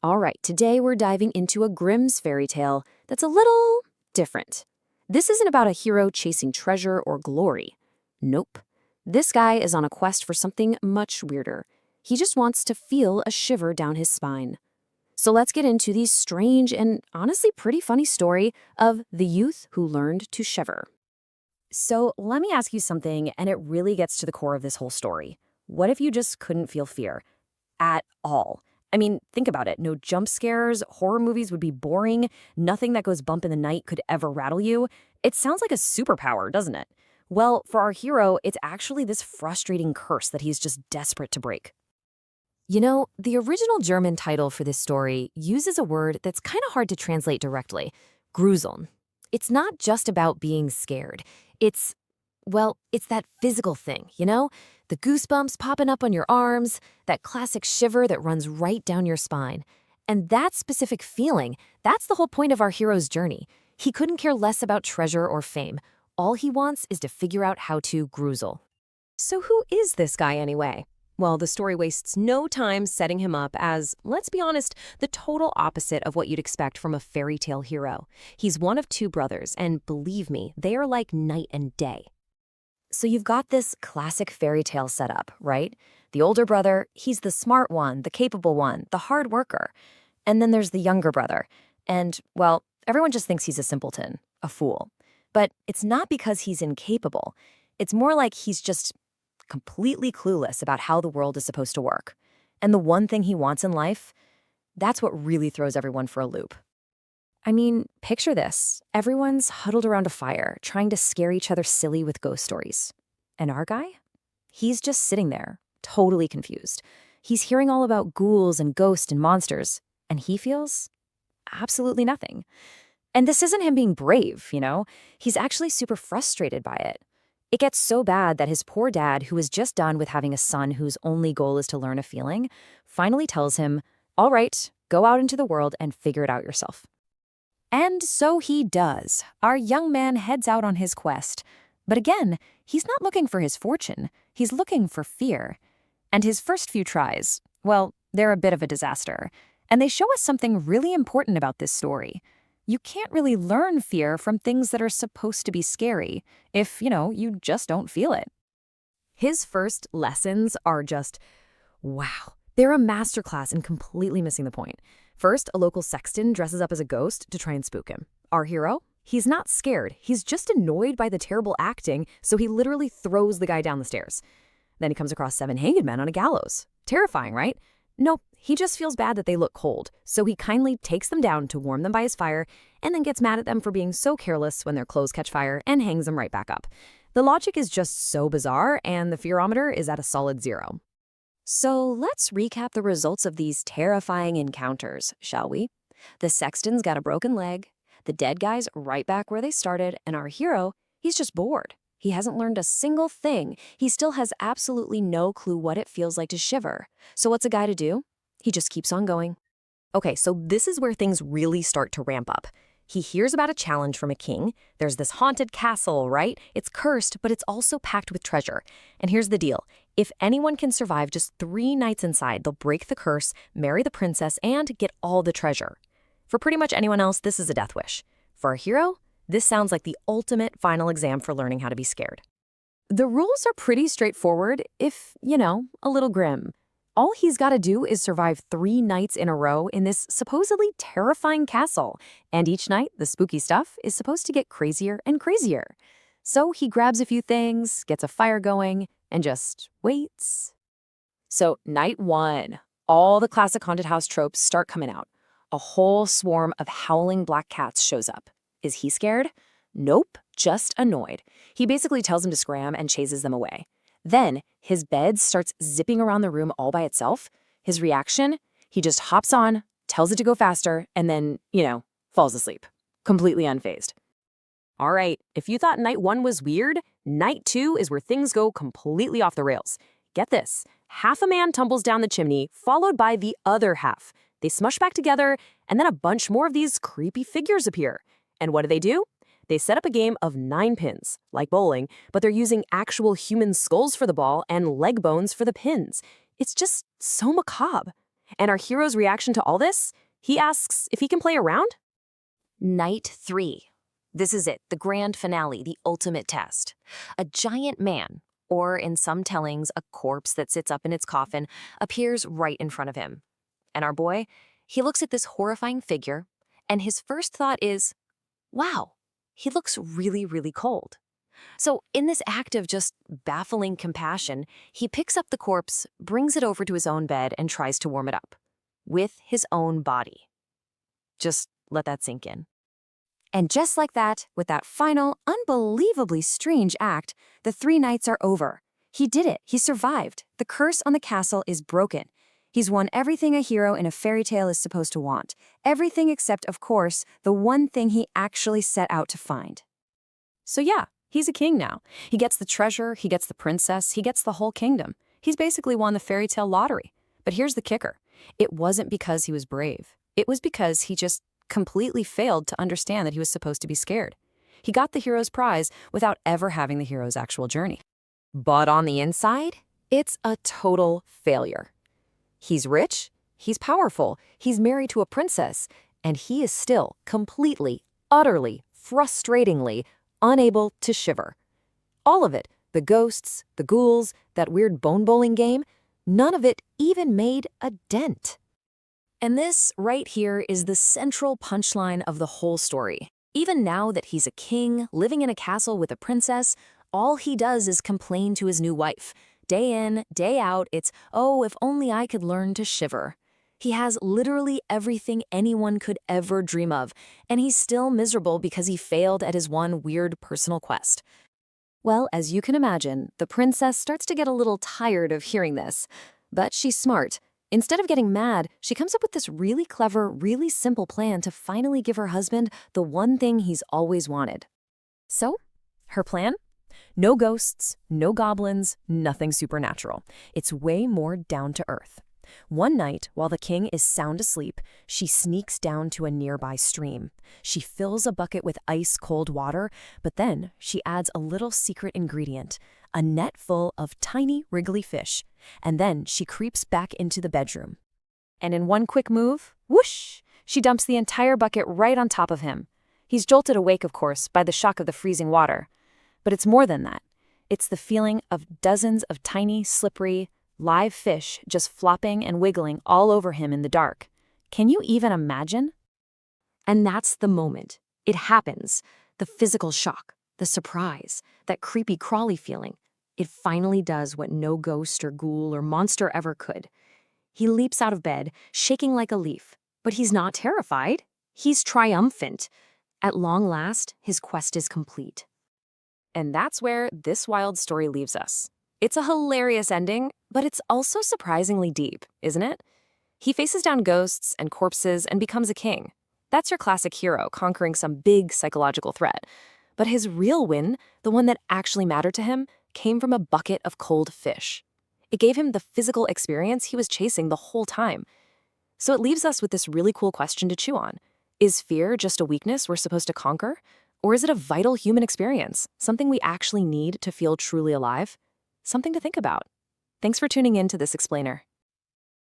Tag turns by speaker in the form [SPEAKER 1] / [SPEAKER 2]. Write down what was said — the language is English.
[SPEAKER 1] All right, today we're diving into a Grimm's fairy tale that's a little different. This isn't about a hero chasing treasure or glory. Nope. This guy is on a quest for something much weirder. He just wants to feel a shiver down his spine. So let's get into the strange and honestly pretty funny story of the youth who learned to shiver. So let me ask you something, and it really gets to the core of this whole story. What if you just couldn't feel fear? At all. I mean, think about it. No jump scares, horror movies would be boring, nothing that goes bump in the night could ever rattle you. It sounds like a superpower, doesn't it? Well, for our hero, it's actually this frustrating curse that he's just desperate to break. You know, the original German title for this story uses a word that's kind of hard to translate directly, Gruseln. It's not just about being scared. It's that physical thing, you know? The goosebumps popping up on your arms, that classic shiver that runs right down your spine. And that specific feeling, that's the whole point of our hero's journey. He couldn't care less about treasure or fame. All he wants is to figure out how to grusel. So who is this guy anyway? Well, the story wastes no time setting him up as, let's be honest, the total opposite of what you'd expect from a fairy tale hero. He's one of two brothers, and believe me, they are like night and day. So you've got this classic fairy tale setup, right? The older brother, he's the smart one, the capable one, the hard worker. And then there's the younger brother. And, well, everyone just thinks he's a simpleton, a fool. But it's not because he's incapable. It's more like he's just completely clueless about how the world is supposed to work. And the one thing he wants in life, that's what really throws everyone for a loop. I mean, picture this. Everyone's huddled around a fire, trying to scare each other silly with ghost stories. And our guy? He's just sitting there, totally confused. He's hearing all about ghouls and ghosts and monsters, and he feels absolutely nothing. And this isn't him being brave, you know? He's actually super frustrated by it. It gets so bad that his poor dad, who is just done with having a son whose only goal is to learn a feeling, finally tells him, all right, go out into the world and figure it out yourself. And so he does. Our young man heads out on his quest. But again, he's not looking for his fortune. He's looking for fear. And his first few tries, well, they're a bit of a disaster. And they show us something really important about this story. You can't really learn fear from things that are supposed to be scary if, you just don't feel it. His first lessons are just, wow. They're a masterclass in completely missing the point. First, a local sexton dresses up as a ghost to try and spook him. Our hero? He's not scared. He's just annoyed by the terrible acting, so he literally throws the guy down the stairs. Then he comes across 7 hanged men on a gallows. Terrifying, right? Nope, he just feels bad that they look cold, so he kindly takes them down to warm them by his fire and then gets mad at them for being so careless when their clothes catch fire and hangs them right back up. The logic is just so bizarre, and the fearometer is at a solid 0. So let's recap the results of these terrifying encounters, shall we? The sexton's got a broken leg, the dead guy's right back where they started, and our hero, he's just bored. He hasn't learned a single thing. He still has absolutely no clue what it feels like to shiver. So what's a guy to do? He just keeps on going. Okay, so this is where things really start to ramp up. He hears about a challenge from a king. There's this haunted castle, right? It's cursed, but it's also packed with treasure. And here's the deal. If anyone can survive just 3 nights inside, they'll break the curse, marry the princess, and get all the treasure. For pretty much anyone else, this is a death wish. For our hero, this sounds like the ultimate final exam for learning how to be scared. The rules are pretty straightforward, if, a little grim. All he's got to do is survive 3 nights in a row in this supposedly terrifying castle, and each night, the spooky stuff is supposed to get crazier and crazier. So he grabs a few things, gets a fire going, and just waits. So night 1, all the classic haunted house tropes start coming out. A whole swarm of howling black cats shows up. Is he scared? Nope, just annoyed. He basically tells him to scram and chases them away. Then, his bed starts zipping around the room all by itself. His reaction? He just hops on, tells it to go faster, and then, falls asleep. Completely unfazed. All right, if you thought night 1 was weird, night 2 is where things go completely off the rails. Get this, half a man tumbles down the chimney, followed by the other half. They smush back together, and then a bunch more of these creepy figures appear. And what do? They set up a game of 9 pins, like bowling, but they're using actual human skulls for the ball and leg bones for the pins. It's just so macabre. And our hero's reaction to all this? He asks if he can play around? Night 3. This is it, the grand finale, the ultimate test. A giant man, or in some tellings, a corpse that sits up in its coffin, appears right in front of him. And our boy, he looks at this horrifying figure, and his first thought is, wow, he looks really, really cold. So in this act of just baffling compassion, he picks up the corpse, brings it over to his own bed, and tries to warm it up. With his own body. Just let that sink in. And just like that, with that final, unbelievably strange act, the 3 nights are over. He did it. He survived. The curse on the castle is broken. He's won everything a hero in a fairy tale is supposed to want. Everything except, of course, the one thing he actually set out to find. So yeah, he's a king now. He gets the treasure, he gets the princess, he gets the whole kingdom. He's basically won the fairy tale lottery. But here's the kicker. It wasn't because he was brave. It was because he just completely failed to understand that he was supposed to be scared. He got the hero's prize without ever having the hero's actual journey. But on the inside, it's a total failure. He's rich, he's powerful, he's married to a princess, and he is still completely, utterly, frustratingly unable to shiver. All of it, the ghosts, the ghouls, that weird bone bowling game, none of it even made a dent. And this right here is the central punchline of the whole story. Even now that he's a king, living in a castle with a princess, all he does is complain to his new wife. Day in, day out, it's, oh, if only I could learn to shiver. He has literally everything anyone could ever dream of, and he's still miserable because he failed at his one weird personal quest. Well, as you can imagine, the princess starts to get a little tired of hearing this. But she's smart. Instead of getting mad, she comes up with this really clever, really simple plan to finally give her husband the one thing he's always wanted. So, her plan? No ghosts, no goblins, nothing supernatural. It's way more down to earth. One night, while the king is sound asleep, she sneaks down to a nearby stream. She fills a bucket with ice-cold water, but then she adds a little secret ingredient, a net full of tiny, wriggly fish, and then she creeps back into the bedroom. And in one quick move, whoosh, she dumps the entire bucket right on top of him. He's jolted awake, of course, by the shock of the freezing water. But it's more than that. It's the feeling of dozens of tiny, slippery, live fish just flopping and wiggling all over him in the dark. Can you even imagine? And that's the moment. It happens. The physical shock, the surprise, that creepy crawly feeling. It finally does what no ghost or ghoul or monster ever could. He leaps out of bed, shaking like a leaf. But he's not terrified. He's triumphant. At long last, his quest is complete. And that's where this wild story leaves us. It's a hilarious ending, but it's also surprisingly deep, isn't it? He faces down ghosts and corpses and becomes a king. That's your classic hero conquering some big psychological threat. But his real win, the one that actually mattered to him, came from a bucket of cold fish. It gave him the physical experience he was chasing the whole time. So it leaves us with this really cool question to chew on. Is fear just a weakness we're supposed to conquer? Or is it a vital human experience, something we actually need to feel truly alive? Something to think about. Thanks for tuning in to this explainer.